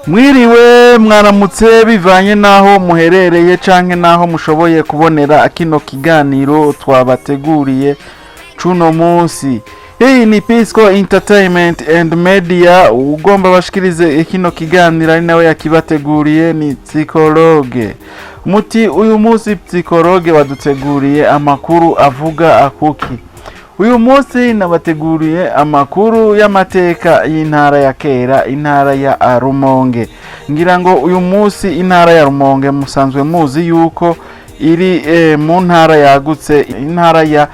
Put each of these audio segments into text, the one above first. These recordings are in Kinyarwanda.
Mwiriwe mwaramutse bivanye naho muherereye canke naho mushoboye kubonera kino kiganiro twabateguriye cuno munsi. Hii ni Pisco Entertainment and Media, ugomba bashikirize kino kiganiro ari nawe yakibateguriye ni Psychologue. Muti uyu munsi Psychologue waduteguriye amakuru avuga akuki. Uyu munsi nabateguriye amakuru y'amateka y'intara ya kera, intara ya Rumonge. Ngira ngo uyu munsi intara ya Rumonge musanzwe muzi yuko iri mu ntara yagutse, intara ya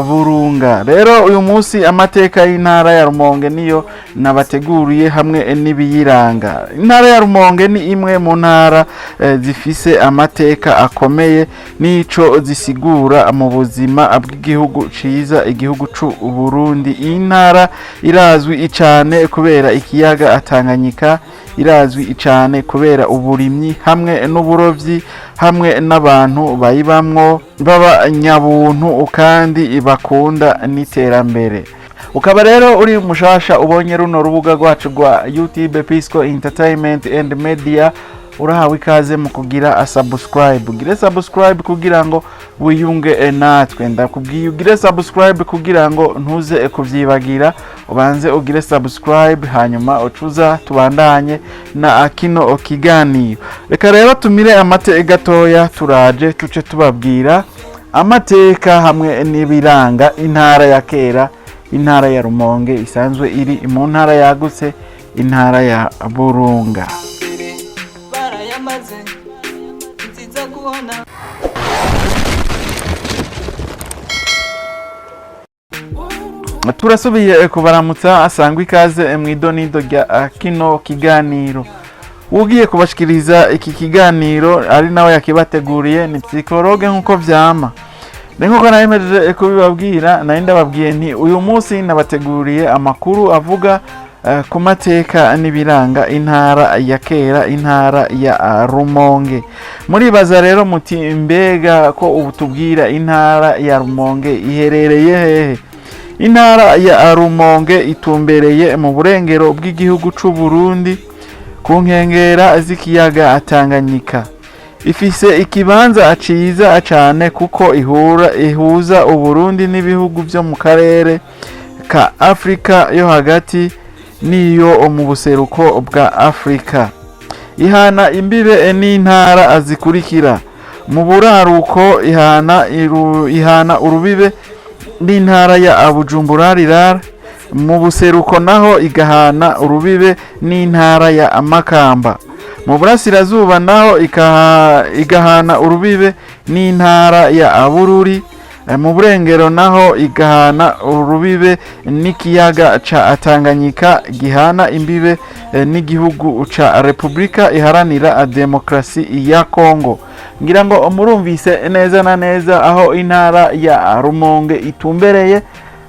Burunga. Rero uyu munsi amateka y'intara ya Rumonge niyo nabateguriye hamwe n'ibiyiranga. Intara ya Rumonge ni imwe mu ntara zifise amateka akomeye nico zisigura mu buzima bw'igihugu ciza, igihugu c'u Burundi. Intara irazwi cyane kubera ikiyaga Tanganyika, irazwi cyane kubera uburimyi hamwe n'uburovyi, hamwe n'abantu bayibamwo baba nyabuntu kandi bakunda n'iterambere. Ukaba rero uri mushasha ubonye runo rubuga rwacu rwa YouTube Pisco Entertainment and Media, urahawe ikaze mu kugira subscribe. Ugire subscribe kugira ngo wiyunge natwe. Ndakubwiye ugire subscribe kugira ngo ntuze kuvyibagira. Ubanze ugire subscribe hanyuma ucuza tubandanye na kino kiganiro. Reka rero tumire amateka gatoya turaje tuce tubabwira amateka hamwe n'ibiranga intara ya kera, intara ya Rumonge isanzwe iri mu ntara yagutse, intara ya Burunga. Turasubiye kubaramutsa asangwa ikaze mw'idonido rya kino kiganiro. Ugiye kubashikiriza iki kiganiro ari nawe yakibateguriye ni Psychologue nkuko vyama. Nkuko nayemeje kubibabwira, nari ndababwiye nti uyu munsi nabateguriye amakuru avuga ku mateka n'ibiranga intara ya kera, intara ya Rumonge. Muribaza rero muti mbega ko ubu tubwira intara ya Rumonge iherereye hehe? Intara ya Rumonge itumbereye mu burengero bw'igihugu c'u Burundi ku nkengera z'ikiyaga Tanganyika. Ifise ikibanza ciza cane kuko ihuza Uburundi n'ibihugu byo mu karere ka Afrika yo hagati niyo mu buseruko bwa Afrika. Ihana imbibe n'intara zikurikira: mu buraruko ihana urubibe n'intara ya Bujumbura Rirara, mu buseruko naho igahana urubibe n'intara ya Makamba, mu burasirazuba naho igahana urubibe n'intara ya Bururi, mu burengero naho igahana urubibe n'ikiyaga ca Tanganyika gihana imbibe n'igihugu ca Republika Iharanira Demokrasi ya Kongo. Ngira ngo murumvise neza na neza aho intara ya Rumonge itumbereye.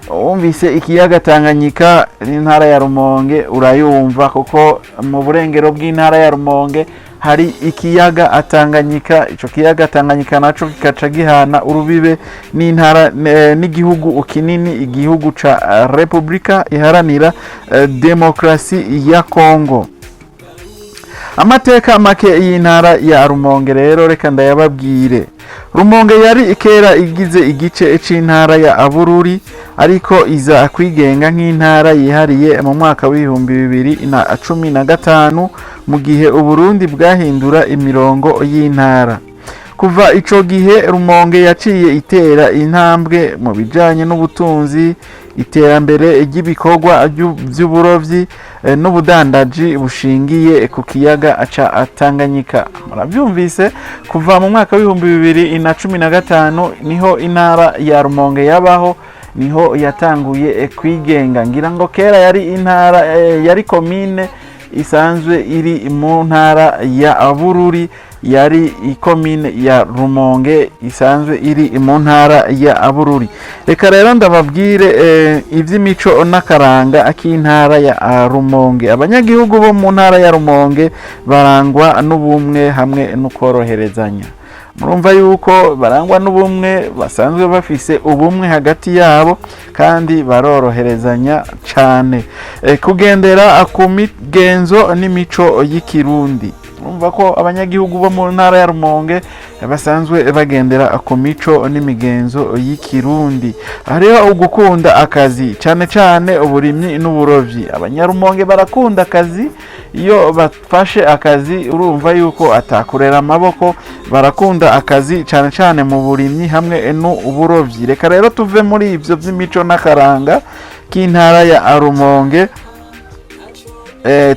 Umvise ikiyaga Tanganyika, intara ya Rumonge urayumva kuko mu burengero bw'intara ya Rumonge hari ikiyaga Tanganyika. Ico kiyaga Tanganyika naco kikaca gihana urubibe n'intara n'igihugu kinini, igihugu ca Republika Iharanira Demokrasi ya Kongo. Amateka make y'intara ya Rumonge rero reka ndayababwire. Rumonge yari kera igize igice c'intara ya Bururi, ariko iza kwigenga nk'intara yihariye mu mwaka w'2015 mu gihe Uburundi bwahindura imirongo y'intara. Kuva ico gihe Rumonge yaciye itera intambwe mu bijanye n'ubutunzi, iterambere ry'ibikorwa by'uburovyi n'ubudandaji bushingiye ku kiyaga ca Tanganyika. Muravyumvise, kuva mu mwaka w'2015 niho intara ya Rumonge yabaho, niho yatanguye kwigenga. Ngira ngo kera yari intara yari komine isanzwe iri mu ntara ya Bururi, yari ikomine ya Rumonge isanzwe iri mu ntara ya Bururi. Reka rero ndababwire ivy'imico n'akaranga ak'intara ya Rumonge. Abanyagihugu bo mu ntara ya Rumonge barangwa n'ubumwe hamwe n'ukoroherezanya. murumva yuko barangwa n'ubumwe, basanzwe bafise ubumwe hagati yabo kandi baroroherezanya cane. Kugendera ku migenzo n'imico y'ikirundi, urumva ko abanyagihugu bo mu ntara ya Rumonge basanzwe bagendera ku mico n'imigenzo y'ikirundi. Hariho ugukunda akazi cane cane uburimyi n'uburovyi. Abanyarumonge barakunda akazi, iyo bafashe akazi urumva yuko atakurera amaboko, barakunda akazi cane cane mu burimyi hamwe n'uburovyi. Reka rero tuve muri ivyo vy'imico n'akaranga k'intara ya Rumonge,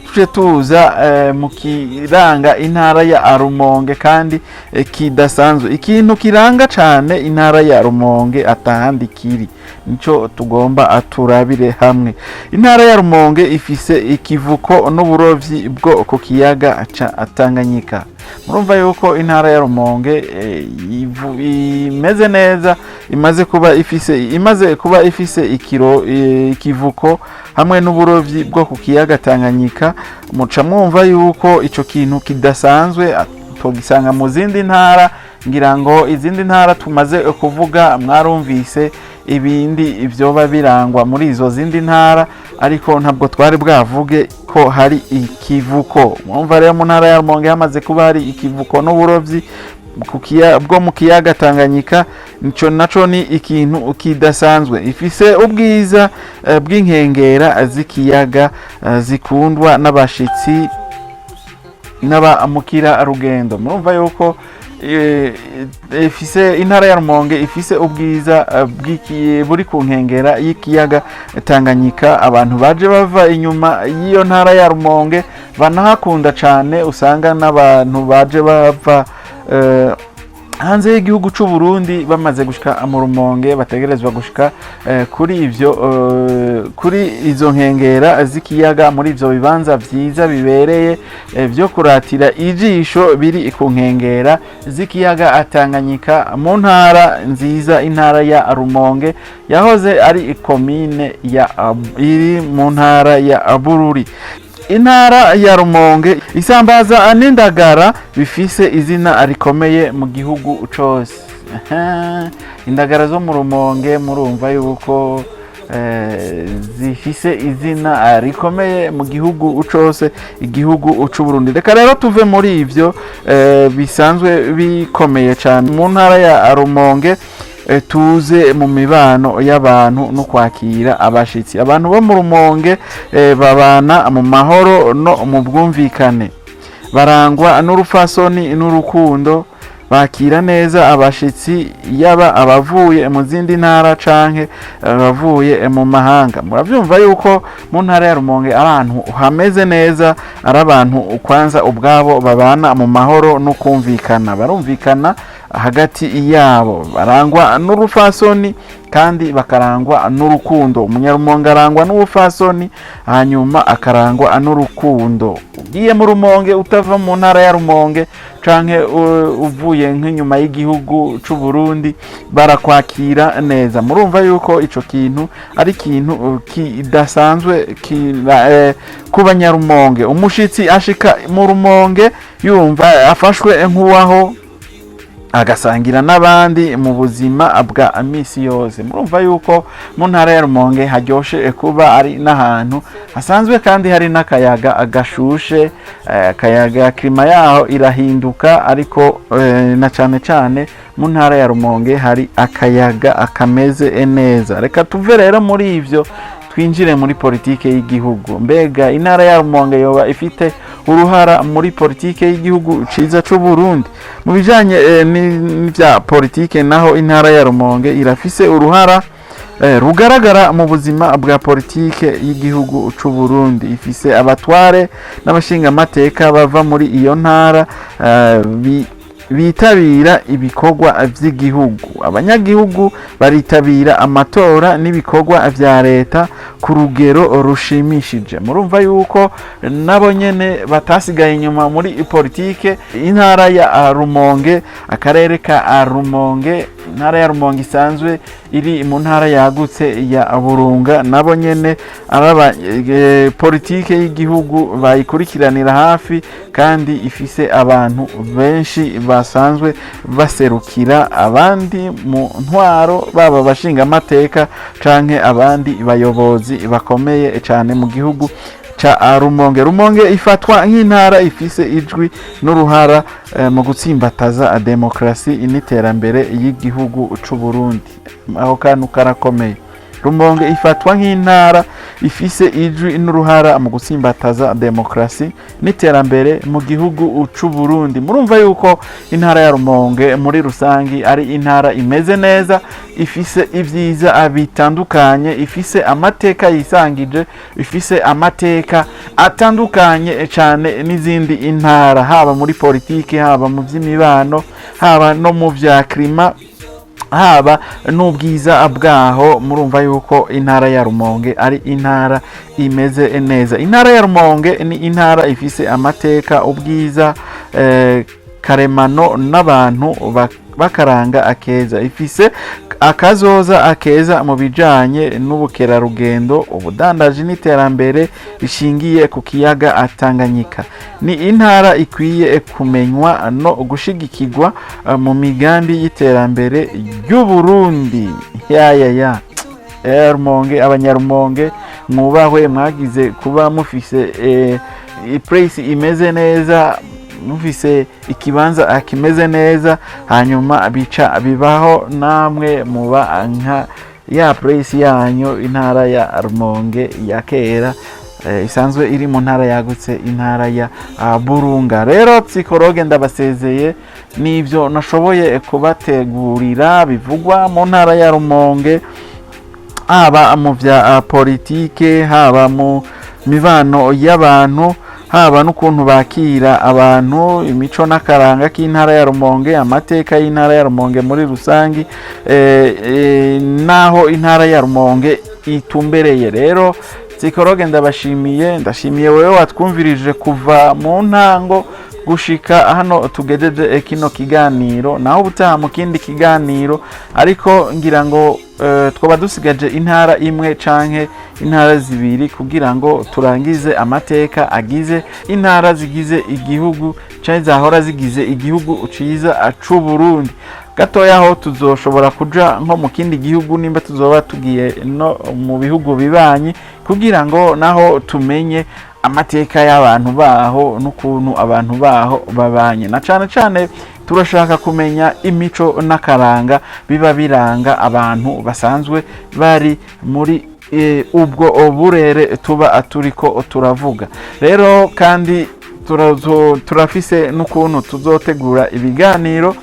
tuje tuza mu kiranga intara ya Rumonge kandi kidasanzwe. Ikintu kiranga cane intara ya Rumonge atahandi kiri, nico tugomba turabire hamwe. Intara ya Rumonge ifise ikivuko n'uburovyi bwo ku kiyaga ca Tanganyika. Murumva yuko intara ya Rumonge imeze neza, imaze kuba ifise ikivuko hamwe n'uburovyi bwo ku kiyaga Tanganyika. Muca mwumva yuko ico kintu kidasanzwe tugisanga mu zindi ntara. Ngira ngo izindi ntara tumaze kuvuga mwarumvise ibindi ivyoba birangwa muri izo zindi ntara, ariko ntabwo twari bwavuge ko hari ikivuko. Mwumva rero mu ntara ya Rumonge hamaze kuba hari ikivuko n'uburovyi bwo mu kiyaga Tanganyika. Nico naco ni ikintu kidasanzwe, ifise ubwiza bw'inkengera z'ikiyaga zikundwa n'abashitsi n'abamukira rugendo. Murumva yuko ifise intara ya Rumonge ifise ubwiza buri ku nkengera y'ikiyaga Tanganyika. Abantu baje bava inyuma y'iyo ntara ya Rumonge banahakunda cane, usanga n'abantu baje bava hanze y'igihugu c'u Burundi bamaze gushika mu Rumonge bategerezwa gushika kuri izo nkengera z'ikiyaga, muri ivyo bibanza vyiza bibereye vyo kuratira ijisho biri ku nkengera z'ikiyaga Tanganyika, mu ntara nziza intara ya Rumonge yahoze ari komine iri mu ntara ya Bururi. Intara ya Rumonge isambaza n'indagara bifise izina rikomeye mu gihugu cose. Indagara zo mu Rumonge murumva yuko zifise izina rikomeye mu gihugu cose, igihugu c'u Burundi. Reka rero tuve muri ivyo bisanzwe bikomeye cyane mu ntara ya Rumonge, tuze mu mibano y'abantu no kwakira abashitsi. Abantu bo mu Rumonge babana mu mahoro no mu bwumvikane, barangwa n'urufasoni n'urukundo, bakira neza abashitsi, yaba abavuye mu zindi ntara canke abavuye mu mahanga. Muravyumva yuko mu ntara ya Rumonge abantu hameze neza, ari abantu kwanza ubwabo babana mu mahoro no kumvikana, barumvikana hagati yabo, barangwa n'urufasoni kandi bakarangwa n'urukundo. Umunyarumonge arangwa n'ubufasoni hanyuma akarangwa n'urukundo. Ugiye mu Rumonge utava mu ntara ya Rumonge canke uvuye nk'inyuma y'igihugu c'u Burundi barakwakira neza. Murumva yuko ico kintu ari kintu kidasanzwe ku Banyarumonge. Umushitsi ashika mu Rumonge yumva afashwe nk'uwaho, agasangira n'abandi mu buzima bwa misi yose. Murumva yuko mu ntara ya Rumonge haryoshe kuba ari n'ahantu hasanzwe kandi hari n'akayaga agashushe. Akayaga klima yaho irahinduka, ariko na cane cane mu ntara ya Rumonge hari akayaga akameze neza. Reka tuve rero muri ivyo twinjire muri politike y'igihugu. Mbega intara ya Rumonge yoba ifite uruhara muri politike y'igihugu ciza c'u Burundi? Mu bijanye n'ivya politike naho intara ya Rumonge irafise uruhara rugaragara mu buzima bwa politike y'igihugu c'u Burundi. Ifise abatware n'abashinga amateka bava muri iyo ntara bitabira ibikorwa vy'igihugu. Abanyagihugu baritabira amatora n'ibikorwa vya leta ku rugero rushimishije. Murumva yuko nabo nyene batasigaye inyuma muri politike. Intara ya Rumonge, akarere ka Rumonge ntara ya Rumonge isanzwe iri mu ntara yagutse ya Burunga, nabo nyene araba politike y'igihugu bayikurikiranira hafi kandi ifise abantu benshi basanzwe baserukira abandi mu ntwaro, baba bashinga amateka canke abandi bayobozi bakomeye cyane mu gihugu cha Rumonge. Rumonge ifatwa nk'intara ifise ijwi n'uruhara mu gutsimbataza demokrasi n'iterambere y'igihugu c'u Burundi. Aho kantu karakomeye. Rumonge ifatwa nk'intara ifise ijwi n'uruhara mu gutsimbataza demokrasi n'iterambere mu gihugu c'u Burundi. Murumva yuko intara ya Rumonge muri rusangi ari intara imeze neza, ifise ivyiza bitandukanye, ifise amateka yisangije, ifise amateka atandukanye cyane n'izindi intara, haba muri politike, haba mu vy'imibano, haba no mu vya klima, haba n'ubwiza bwaho. Murumva yuko intara ya Rumonge ari intara imeze neza. Intara ya Rumonge ni intara ifise amateka, ubwiza karemano n'abantu bakaranga akeza, ifise akazoza akeza mu bijanye n'ubukerarugendo, ubudandaji n'iterambere rishingiye ku kiyaga Tanganyika. Ni intara ikwiye kumenywa no gushigikirwa mu migambi y'iterambere ry'u Burundi. Rumonge, abanyarumonge mwubahwe, mwagize kuba mufise place imeze neza, mufise ikibanza kimeze neza, hanyuma bica bibaho namwe muba nka ya place yanyu, intara ya Rumonge ya kera isanzwe iri mu ntara yagutse, intara ya Burunga. Rero Psychologue ndabasezeye, nivyo nashoboye kubategurira bivugwa mu ntara ya Rumonge, haba mu vya politike, haba mu mibano y'abantu, haba n'ukuntu bakira abantu, imico n'akaranga k'intara ya Rumonge, amateka y'intara ya Rumonge muri rusangi, naho intara ya Rumonge itumbereye. Rero Psychologue ndashimiye wewe watwumvirije kuva mu ntango gushika hano tugejeje kino kiganiro, naho ubutaha mu kindi kiganiro, ariko ngira ngo twaba dusigaje intara imwe canke intara zibiri kugira ngo turangize amateka agize intara zigize igihugu canke zahora zigize igihugu ciza c'u Burundi. Gatoya aho tuzoshobora kuja nko mu kindi gihugu, nimba tuzoba tugiye no mu bihugu bibanyi, kugira ngo naho tumenye amateka y'abantu baho n'ukuntu abantu baho babanye, na cane turashaka kumenya imico n'akaranga biba biranga abantu basanzwe bari muri ubwo burere tuba turiko turavuga. Rero kandi turafise n'ukuntu tuzotegura ibiganiro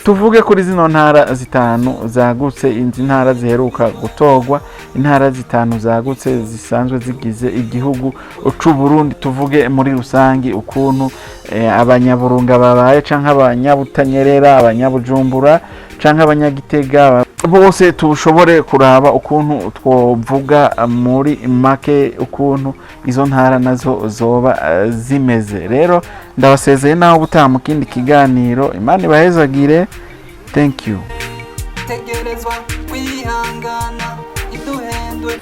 tuvuge kuri zino ntara zitanu zagutse, inzi ntara ziheruka gutogwa, intara zitanu zagutse zisanzwe zigize igihugu c'u Burundi. Tuvuge muri rusangi ukuntu abanyaburunga babaye, canke abanyabutanyerera, abanyabujumbura, canke abanyagitega, bose tushobore kuraba ukuntu twovuga muri make ukuntu izo ntara nazo zoba zimeze. Rero ndabasezeye naho ubutaha mu kindi kiganiro. Imana ibahezagire. Thank you. Tegerezwa kwihangana iduhendwe.